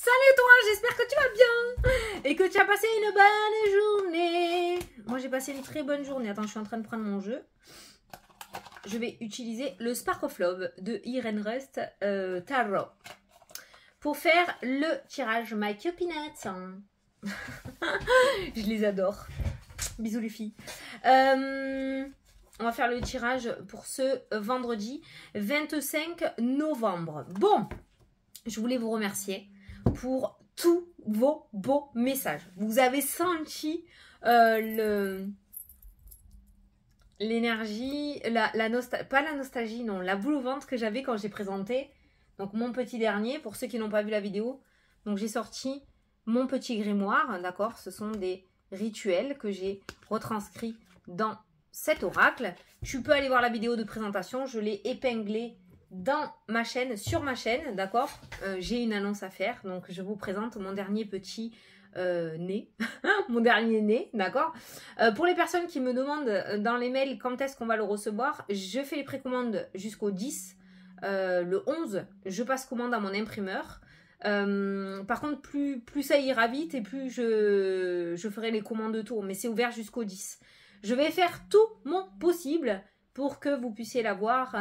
Salut toi, j'espère que tu vas bien et que tu as passé une bonne journée. Moi j'ai passé une très bonne journée. Attends, je suis en train de prendre mon jeu. Je vais utiliser le Spark of Love de Irene Rust Tarot pour faire le tirage My Cute Peanuts. Je les adore. Bisous les filles. On va faire le tirage pour ce vendredi 25 novembre. Bon, je voulais vous remercier pour tous vos beaux messages. Vous avez senti l'énergie, pas la nostalgie, non, la boule au ventre que j'avais quand j'ai présenté donc mon petit dernier, pour ceux qui n'ont pas vu la vidéo. Donc j'ai sorti mon petit grimoire, d'accord. Ce sont des rituels que j'ai retranscrits dans cet oracle. Tu peux aller voir la vidéo de présentation, je l'ai épinglé dans ma chaîne, sur ma chaîne, d'accord. J'ai une annonce à faire, donc je vous présente mon dernier petit nez, mon dernier nez, d'accord. Pour les personnes qui me demandent dans les mails quand est-ce qu'on va le recevoir, je fais les précommandes jusqu'au 10, le 11, je passe commande à mon imprimeur. Par contre, plus ça ira vite et plus je ferai les commandes de tour, mais c'est ouvert jusqu'au 10. Je vais faire tout mon possible pour que vous puissiez l'avoir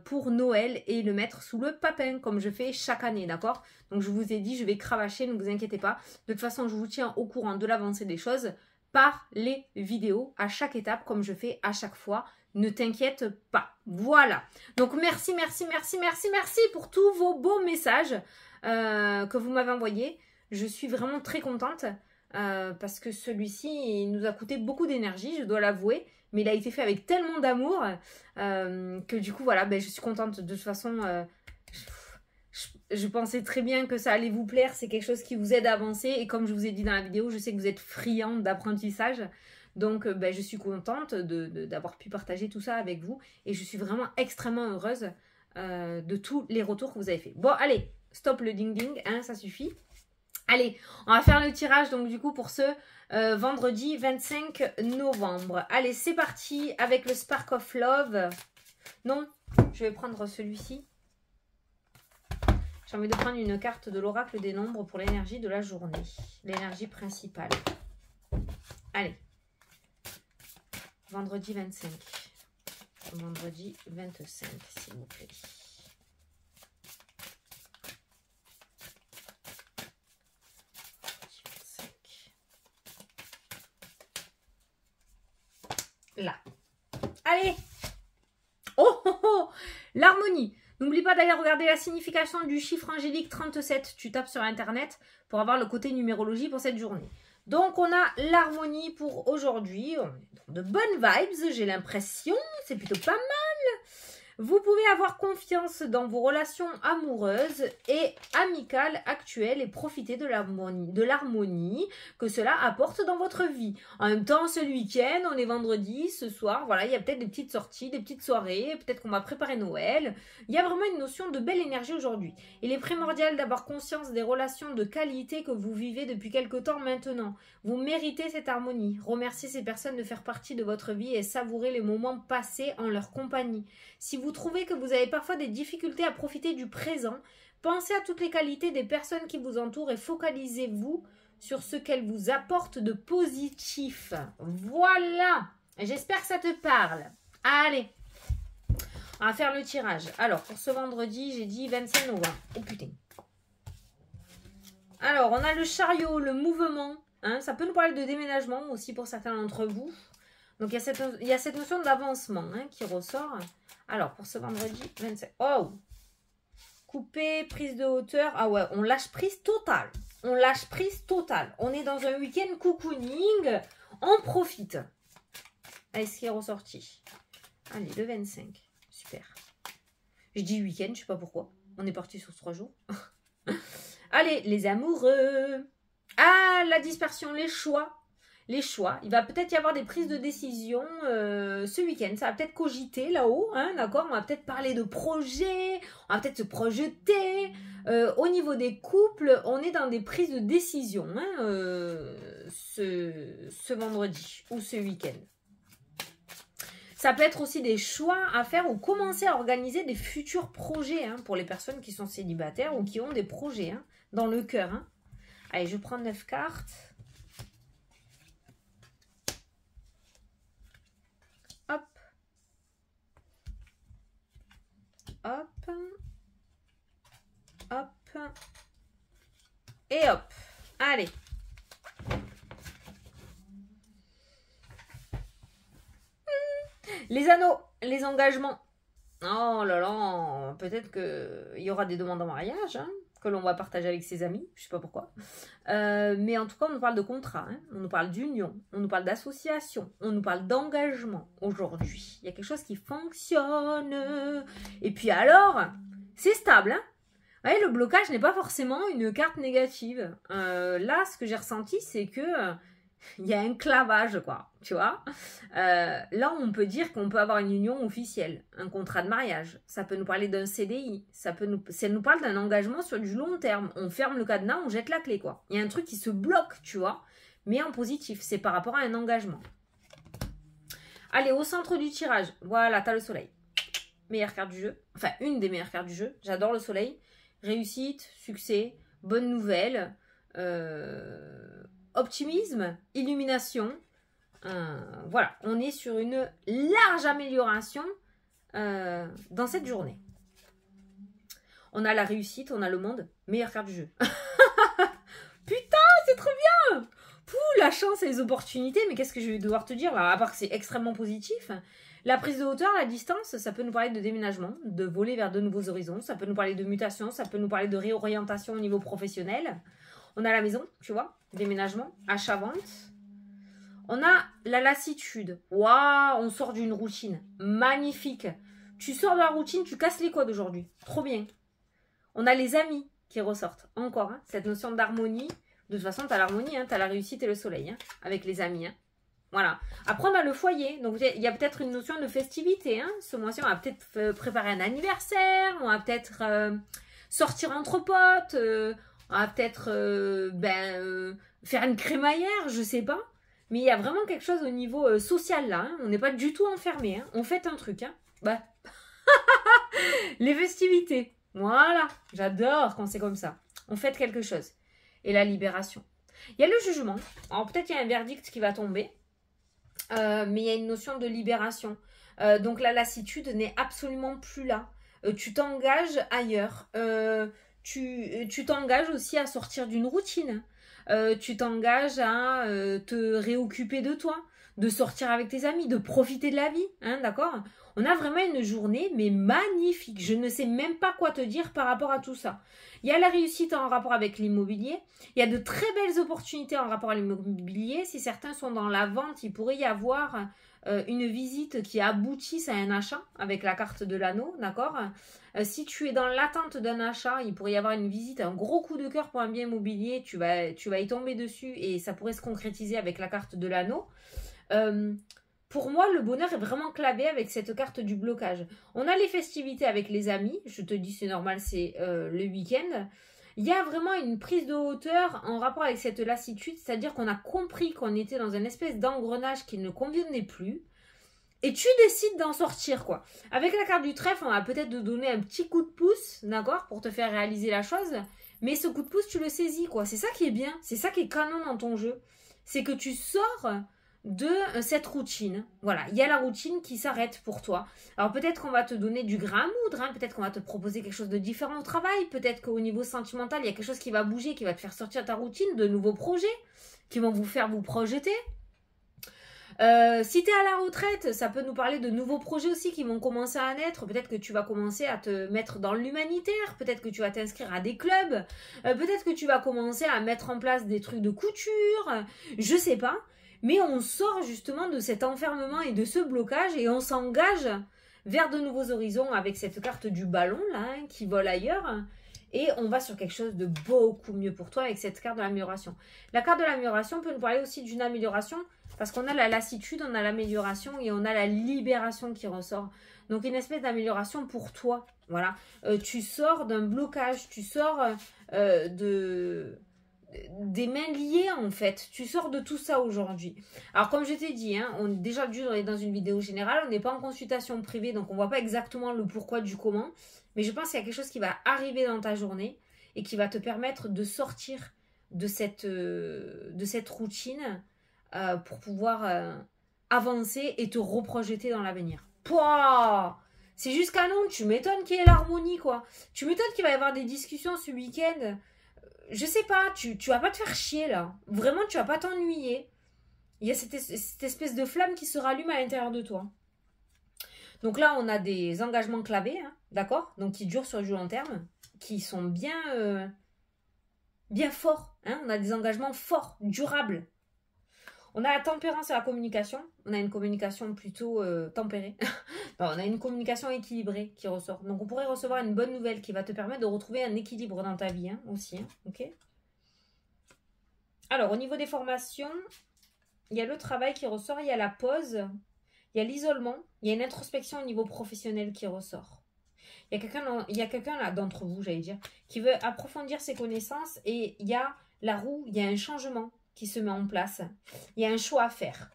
pour Noël et le mettre sous le papin, comme je fais chaque année, d'accord. Donc je vous ai dit, je vais cravacher, ne vous inquiétez pas. De toute façon, je vous tiens au courant de l'avancée des choses par les vidéos à chaque étape, comme je fais à chaque fois. Ne t'inquiète pas. Voilà. Donc merci pour tous vos beaux messages que vous m'avez envoyés. Je suis vraiment très contente parce que celui-ci nous a coûté beaucoup d'énergie, je dois l'avouer. Mais il a été fait avec tellement d'amour que du coup, voilà, ben, je suis contente. De toute façon, je pensais très bien que ça allait vous plaire. C'est quelque chose qui vous aide à avancer. Et comme je vous ai dit dans la vidéo, je sais que vous êtes friand d'apprentissage. Donc, ben, je suis contente d'avoir pu partager tout ça avec vous. Et je suis vraiment extrêmement heureuse de tous les retours que vous avez fait. Bon, allez, stop le ding-ding, hein, ça suffit. Allez, on va faire le tirage donc du coup pour ce vendredi 25 novembre. Allez, c'est parti avec le Spark of Love. Non, je vais prendre celui-ci. J'ai envie de prendre une carte de l'oracle des nombres pour l'énergie de la journée. L'énergie principale. Allez. Vendredi 25. Vendredi 25, s'il vous plaît. Là. Allez. Oh, oh, oh. L'harmonie. N'oublie pas d'aller regarder la signification du chiffre angélique 37. Tu tapes sur internet pour avoir le côté numérologie pour cette journée. Donc, on a l'harmonie pour aujourd'hui. On est dans de bonnes vibes, j'ai l'impression. C'est plutôt pas mal. Vous pouvez avoir confiance dans vos relations amoureuses et amicales actuelles et profiter de l'harmonie que cela apporte dans votre vie. En même temps, ce week-end, on est vendredi, ce soir, voilà, il y a peut-être des petites sorties, des petites soirées, peut-être qu'on va préparer Noël. Il y a vraiment une notion de belle énergie aujourd'hui. Il est primordial d'avoir conscience des relations de qualité que vous vivez depuis quelque temps maintenant. Vous méritez cette harmonie. Remerciez ces personnes de faire partie de votre vie et savourez les moments passés en leur compagnie. Si vous trouvez que vous avez parfois des difficultés à profiter du présent, pensez à toutes les qualités des personnes qui vous entourent et focalisez-vous sur ce qu'elles vous apportent de positif. Voilà, j'espère que ça te parle. Allez, on va faire le tirage. Alors, pour ce vendredi, j'ai dit 25 novembre. Oh putain. Alors, on a le chariot, le mouvement. Hein, ça peut nous parler de déménagement aussi pour certains d'entre vous. Donc, il y a cette notion d'avancement hein, qui ressort. Alors, pour ce vendredi 25... Oh! Coupé, prise de hauteur. Ah ouais, on lâche prise totale. On lâche prise totale. On est dans un week-end cocooning. On profite. Allez, ce qui est ressorti. Allez, le 25. Super. Je dis week-end, je ne sais pas pourquoi. On est parti sur 3 jours. Allez, les amoureux. Ah, la dispersion, les choix. Les choix. Il va peut-être y avoir des prises de décision ce week-end. Ça va peut-être cogiter là-haut, hein, d'accord. On va peut-être parler de projets, on va peut-être se projeter. Au niveau des couples, on est dans des prises de décision hein, ce vendredi ou ce week-end. Ça peut être aussi des choix à faire ou commencer à organiser des futurs projets hein, pour les personnes qui sont célibataires ou qui ont des projets. Hein. dans le cœur. Hein. Allez, je prends 9 cartes. Hop. Hop. Hop. Et hop. Allez. Les anneaux, les engagements. Oh là là, peut-être qu'il y aura des demandes en mariage, hein, que l'on va partager avec ses amis, je sais pas pourquoi. Mais en tout cas, on nous parle de contrat, hein, on nous parle d'union, on nous parle d'association, on nous parle d'engagement aujourd'hui. Il y a quelque chose qui fonctionne. Et puis alors, c'est stable, hein. Vous voyez, le blocage n'est pas forcément une carte négative. Là, ce que j'ai ressenti, c'est que il y a un clavage, quoi, tu vois. Là, on peut dire qu'on peut avoir une union officielle, un contrat de mariage. Ça peut nous parler d'un CDI. Ça nous parle d'un engagement sur du long terme. On ferme le cadenas, on jette la clé, quoi. Il y a un truc qui se bloque, tu vois, mais en positif. C'est par rapport à un engagement. Allez, au centre du tirage. Voilà, t'as le soleil. Meilleure carte du jeu. Enfin, une des meilleures cartes du jeu. J'adore le soleil. Réussite, succès, bonne nouvelle, optimisme, illumination. Voilà, on est sur une large amélioration dans cette journée. On a la réussite, on a le monde. Meilleure carte du jeu. Putain, c'est trop bien. Pouh, la chance et les opportunités. Mais qu'est-ce que je vais devoir te dire là, à part que c'est extrêmement positif. La prise de hauteur, la distance, ça peut nous parler de déménagement, de voler vers de nouveaux horizons. Ça peut nous parler de mutation, ça peut nous parler de réorientation au niveau professionnel. On a la maison, tu vois, déménagement, achat-vente. On a la lassitude. Waouh, on sort d'une routine. Magnifique. Tu sors de la routine, tu casses les codes aujourd'hui. Trop bien. On a les amis qui ressortent. Encore, hein, cette notion d'harmonie. De toute façon, tu as l'harmonie, hein, tu as la réussite et le soleil hein, avec les amis. Hein. Voilà. Après, on a le foyer. Donc, il y a peut-être une notion de festivité. Hein. Ce mois-ci, on va peut-être préparer un anniversaire. On va peut-être sortir entre potes. On va peut-être faire une crémaillère, je sais pas. Mais il y a vraiment quelque chose au niveau social là. Hein. On n'est pas du tout enfermé. Hein. On fête un truc. Hein. Bah. Les festivités. Voilà. J'adore quand c'est comme ça. On fête quelque chose. Et la libération. Il y a le jugement. Alors peut-être il y a un verdict qui va tomber. Mais il y a une notion de libération. Donc la lassitude n'est absolument plus là. Tu t'engages ailleurs. Tu t'engages aussi à sortir d'une routine. Tu t'engages à te réoccuper de toi, de sortir avec tes amis, de profiter de la vie, hein, d'accord? On a vraiment une journée, mais magnifique. Je ne sais même pas quoi te dire par rapport à tout ça. Il y a la réussite en rapport avec l'immobilier. Il y a de très belles opportunités en rapport à l'immobilier. Si certains sont dans la vente, il pourrait y avoir une visite qui aboutisse à un achat avec la carte de l'anneau, d'accord? Si tu es dans l'attente d'un achat, il pourrait y avoir une visite, un gros coup de cœur pour un bien immobilier. Tu vas y tomber dessus et ça pourrait se concrétiser avec la carte de l'anneau. Pour moi, le bonheur est vraiment clavé avec cette carte du blocage. On a les festivités avec les amis. Je te dis, c'est normal, c'est le week-end. Il y a vraiment une prise de hauteur en rapport avec cette lassitude. C'est-à-dire qu'on a compris qu'on était dans une espèce d'engrenage qui ne convenait plus. Et tu décides d'en sortir, quoi. Avec la carte du trèfle, on va peut-être te donner un petit coup de pouce, d'accord, pour te faire réaliser la chose. Mais ce coup de pouce, tu le saisis, quoi. C'est ça qui est bien. C'est ça qui est canon dans ton jeu. C'est que tu sors de cette routine. Voilà, il y a la routine qui s'arrête pour toi. Alors peut-être qu'on va te donner du grain à moudre, hein. Peut-être qu'on va te proposer quelque chose de différent au travail, peut-être qu'au niveau sentimental, il y a quelque chose qui va bouger, qui va te faire sortir de ta routine, de nouveaux projets qui vont vous faire vous projeter. Si tu es à la retraite, ça peut nous parler de nouveaux projets aussi qui vont commencer à naître. Peut-être que tu vas commencer à te mettre dans l'humanitaire. Peut-être que tu vas t'inscrire à des clubs. Peut-être que tu vas commencer à mettre en place des trucs de couture. Je sais pas. Mais on sort justement de cet enfermement et de ce blocage et on s'engage vers de nouveaux horizons avec cette carte du ballon là, hein, qui vole ailleurs. Et on va sur quelque chose de beaucoup mieux pour toi avec cette carte de l'amélioration. La carte de l'amélioration peut nous parler aussi d'une amélioration parce qu'on a la lassitude, on a l'amélioration et on a la libération qui ressort. Donc une espèce d'amélioration pour toi. Voilà. Tu sors d'un blocage, tu sors des mains liées en fait. Tu sors de tout ça aujourd'hui. Alors comme je t'ai dit, hein, on est déjà dans une vidéo générale, on n'est pas en consultation privée, donc on ne voit pas exactement le pourquoi du comment. Mais je pense qu'il y a quelque chose qui va arriver dans ta journée et qui va te permettre de sortir de cette routine pour pouvoir avancer et te reprojeter dans l'avenir. Pouah, c'est juste canon, tu m'étonnes qu'il y ait l'harmonie, quoi. Tu m'étonnes qu'il va y avoir des discussions ce week-end. Je sais pas, tu vas pas te faire chier, là. Vraiment, tu vas pas t'ennuyer. Il y a cette espèce de flamme qui se rallume à l'intérieur de toi. Donc là, on a des engagements clavés, hein, d'accord? Donc qui durent sur du long terme, qui sont bien forts. Hein, on a des engagements forts, durables. On a la tempérance et la communication. On a une communication plutôt tempérée. Non, on a une communication équilibrée qui ressort. Donc on pourrait recevoir une bonne nouvelle qui va te permettre de retrouver un équilibre dans ta vie, hein, aussi. Hein, ok. Alors, au niveau des formations, il y a le travail qui ressort, il y a la pause, il y a l'isolement, il y a une introspection au niveau professionnel qui ressort. Il y a quelqu'un là d'entre vous, j'allais dire, qui veut approfondir ses connaissances et il y a la roue, il y a un changement qui se met en place. Il y a un choix à faire.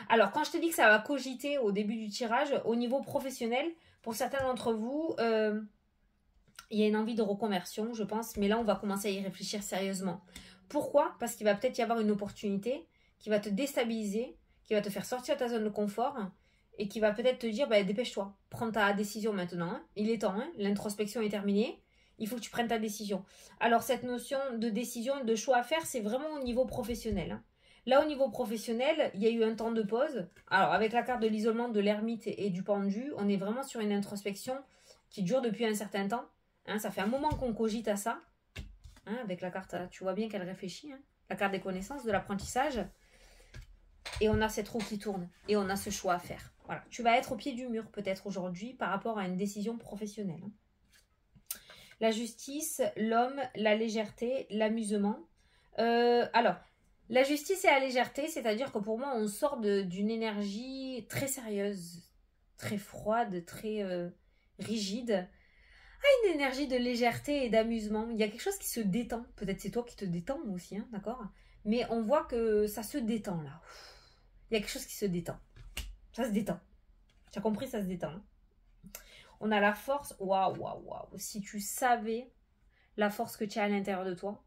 Alors, quand je te dis que ça va cogiter au début du tirage, au niveau professionnel, pour certains d'entre vous, il y a une envie de reconversion, je pense, mais là, on va commencer à y réfléchir sérieusement. Pourquoi? Parce qu'il va peut-être y avoir une opportunité qui va te déstabiliser, qui va te faire sortir de ta zone de confort et qui va peut-être te dire, bah, dépêche-toi, prends ta décision maintenant. Hein. Il est temps, hein. L'introspection est terminée. Il faut que tu prennes ta décision. Alors, cette notion de décision, de choix à faire, c'est vraiment au niveau professionnel. Hein. Là, au niveau professionnel, il y a eu un temps de pause. Alors, avec la carte de l'isolement, de l'ermite et du pendu, on est vraiment sur une introspection qui dure depuis un certain temps. Hein, ça fait un moment qu'on cogite à ça. Hein, avec la carte, tu vois bien qu'elle réfléchit. Hein. La carte des connaissances, de l'apprentissage. Et on a cette roue qui tourne. Et on a ce choix à faire. Voilà. Tu vas être au pied du mur peut-être aujourd'hui par rapport à une décision professionnelle. Hein. La justice, l'homme, la légèreté, l'amusement. Alors, la justice et la légèreté, c'est-à-dire que pour moi, on sort d'une énergie très sérieuse, très froide, très rigide, à une énergie de légèreté et d'amusement. Il y a quelque chose qui se détend. Peut-être c'est toi qui te détends aussi, hein, d'accord? Mais on voit que ça se détend là. Il y a quelque chose qui se détend. Ça se détend. Tu as compris, ça se détend. Hein. On a la force. Waouh, waouh, waouh. Si tu savais la force que tu as à l'intérieur de toi.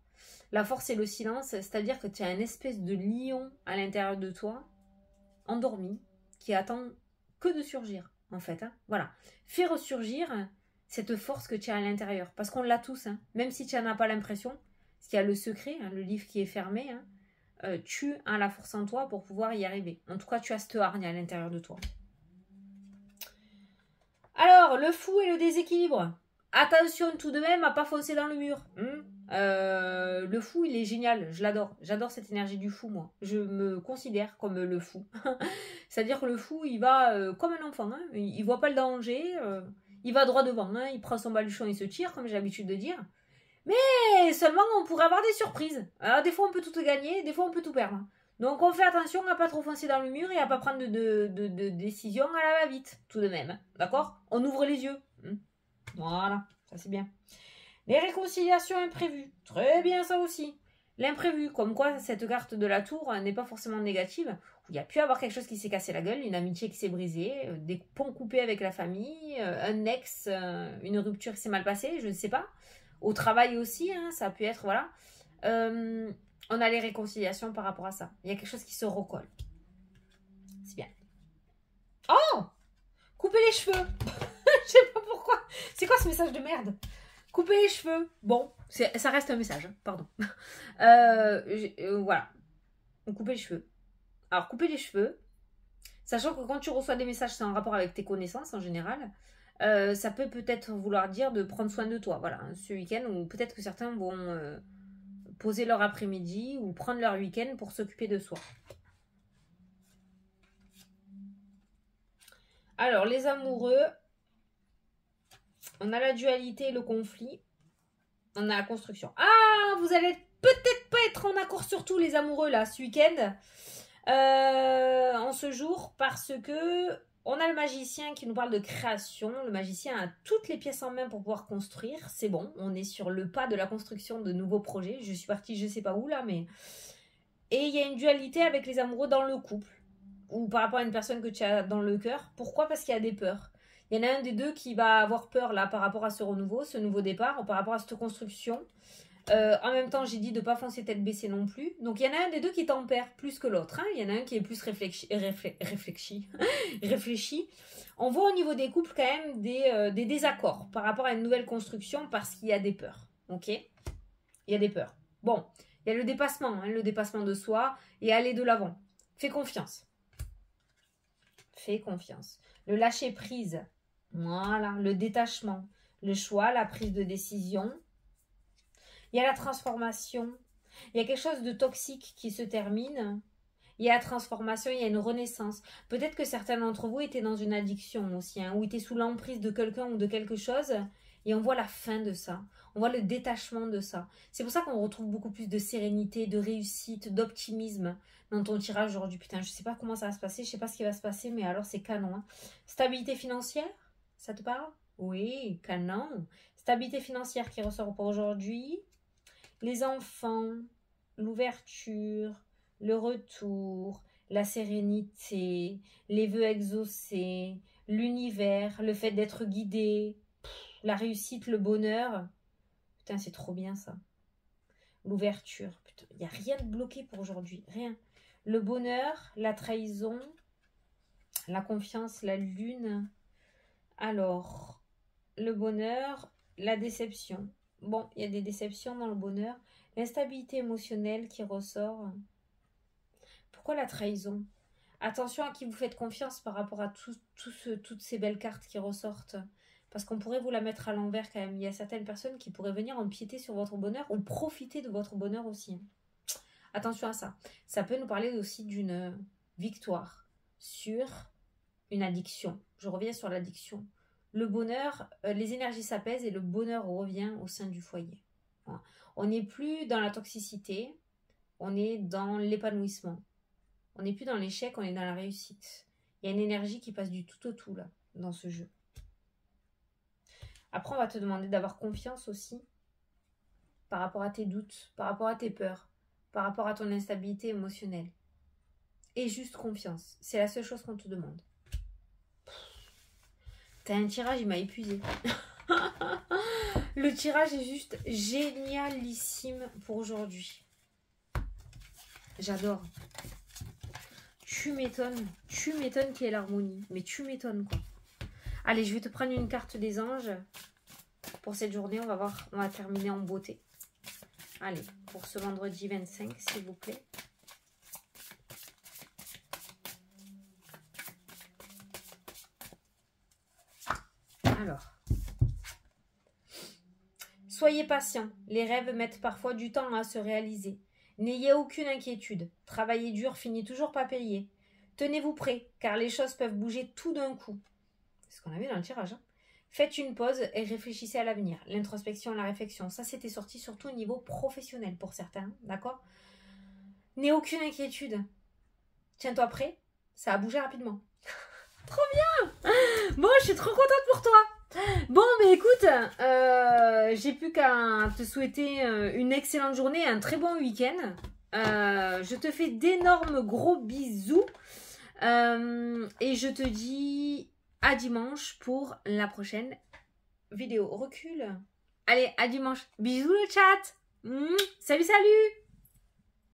La force, c'est le silence. C'est-à-dire que tu as une espèce de lion à l'intérieur de toi, endormi, qui attend que de surgir, en fait. Hein. Voilà. Fais ressurgir cette force que tu as à l'intérieur. Parce qu'on l'a tous. Hein. Même si tu n'en as pas l'impression. Parce qu'il y a le secret, hein, le livre qui est fermé. Hein. Tu as la force en toi pour pouvoir y arriver. En tout cas, tu as cette hargne à l'intérieur de toi. Alors, le fou et le déséquilibre. Attention tout de même à pas foncer dans le mur. Le fou, il est génial. Je l'adore. J'adore cette énergie du fou, moi. Je me considère comme le fou. C'est-à-dire que le fou, il va comme un enfant. Hein. Il voit pas le danger. Il va droit devant. Hein. Il prend son baluchon et se tire, comme j'ai l'habitude de dire. Mais seulement, on pourrait avoir des surprises. Alors, des fois, on peut tout gagner. Des fois, on peut tout perdre. Donc, on fait attention à pas trop foncer dans le mur et à pas prendre de décision à la va-vite, tout de même. D'accord? On ouvre les yeux. Voilà, ça c'est bien. Les réconciliations imprévues. Très bien, ça aussi. L'imprévu, comme quoi cette carte de la tour n'est pas forcément négative. Il y a pu avoir quelque chose qui s'est cassé la gueule, une amitié qui s'est brisée, des ponts coupés avec la famille, un ex, une rupture qui s'est mal passée, je ne sais pas. Au travail aussi, hein, ça a pu être, voilà. On a les réconciliations par rapport à ça. Il y a quelque chose qui se recolle. C'est bien. Oh! Couper les cheveux. Je sais pas pourquoi. C'est quoi ce message de merde? Couper les cheveux. Bon, ça reste un message, hein, pardon. Voilà. Couper les cheveux. Alors, couper les cheveux, sachant que quand tu reçois des messages, c'est en rapport avec tes connaissances en général, ça peut peut-être vouloir dire de prendre soin de toi. Voilà, ce week-end, ou peut-être que certains vont poser leur après-midi ou prendre leur week-end pour s'occuper de soi. Alors, les amoureux, on a la dualité et le conflit. On a la construction. Ah, vous allez peut-être pas être en accord sur tout, les amoureux, là, ce week-end. En ce jour, parce que on a le magicien qui nous parle de création. Le magicien a toutes les pièces en main pour pouvoir construire. C'est bon, on est sur le pas de la construction de nouveaux projets. Je suis partie, je sais pas où, là, mais... Et il y a une dualité avec les amoureux dans le couple. Ou par rapport à une personne que tu as dans le cœur. Pourquoi? Parce qu'il y a des peurs. Il y en a un des deux qui va avoir peur là par rapport à ce renouveau, ce nouveau départ, par rapport à cette construction. En même temps, j'ai dit de ne pas foncer tête baissée non plus. Donc, il y en a un des deux qui tempère plus que l'autre. Hein. Il y en a un qui est plus réfléchi. On voit au niveau des couples quand même des désaccords par rapport à une nouvelle construction parce qu'il y a des peurs. Ok? Il y a des peurs. Bon, il y a le dépassement de soi et aller de l'avant. Fais confiance. Fais confiance. Le lâcher prise. Voilà. Le détachement. Le choix, la prise de décision. Il y a la transformation. Il y a quelque chose de toxique qui se termine. Il y a la transformation, il y a une renaissance. Peut-être que certains d'entre vous étaient dans une addiction aussi, hein, ou étaient sous l'emprise de quelqu'un ou de quelque chose. Et on voit la fin de ça. On voit le détachement de ça. C'est pour ça qu'on retrouve beaucoup plus de sérénité, de réussite, d'optimisme dans ton tirage aujourd'hui. Putain, je sais pas comment ça va se passer, je sais pas ce qui va se passer, mais alors c'est canon. Hein. Stabilité financière, ça te parle? Oui, canon. Stabilité financière qui ressort pour aujourd'hui. Les enfants, l'ouverture, le retour, la sérénité, les vœux exaucés, l'univers, le fait d'être guidé, la réussite, le bonheur. Putain, c'est trop bien ça. L'ouverture. Putain, il n'y a rien de bloqué pour aujourd'hui. Rien. Le bonheur, la trahison, la confiance, la lune. Alors, le bonheur, la déception. Bon, il y a des déceptions dans le bonheur. L'instabilité émotionnelle qui ressort. Pourquoi la trahison? Attention à qui vous faites confiance par rapport à toutes ces belles cartes qui ressortent. Parce qu'on pourrait vous la mettre à l'envers quand même. Il y a certaines personnes qui pourraient venir empiéter sur votre bonheur ou profiter de votre bonheur aussi. Attention à ça. Ça peut nous parler aussi d'une victoire sur une addiction. Je reviens sur l'addiction. Le bonheur, les énergies s'apaisent et le bonheur revient au sein du foyer. Voilà. On n'est plus dans la toxicité, on est dans l'épanouissement. On n'est plus dans l'échec, on est dans la réussite. Il y a une énergie qui passe du tout au tout là, dans ce jeu. Après, on va te demander d'avoir confiance aussi par rapport à tes doutes, par rapport à tes peurs, par rapport à ton instabilité émotionnelle. Et juste confiance. C'est la seule chose qu'on te demande. T'as un tirage, il m'a épuisé. Le tirage est juste génialissime pour aujourd'hui. J'adore. Tu m'étonnes qu'il y ait l'harmonie. Mais tu m'étonnes quoi. Allez, je vais te prendre une carte des anges. Pour cette journée, on va voir, on va terminer en beauté. Allez, pour ce vendredi 25, s'il vous plaît. Alors. Soyez patient. Les rêves mettent parfois du temps à se réaliser. N'ayez aucune inquiétude. Travailler dur finit toujours pas payé. Tenez-vous prêts, car les choses peuvent bouger tout d'un coup. C'est ce qu'on a vu dans le tirage. Hein. Faites une pause et réfléchissez à l'avenir. L'introspection, la réflexion, ça c'était sorti surtout au niveau professionnel pour certains, d'accord? N'aie aucune inquiétude. Tiens-toi prêt, ça a bougé rapidement. Trop bien! Bon, je suis trop contente pour toi. Bon, mais écoute, j'ai plus qu'à te souhaiter une excellente journée, un très bon week-end. Je te fais d'énormes gros bisous. Et je te dis à dimanche pour la prochaine vidéo. Recule. Allez, à dimanche. Bisous le chat. Salut, salut.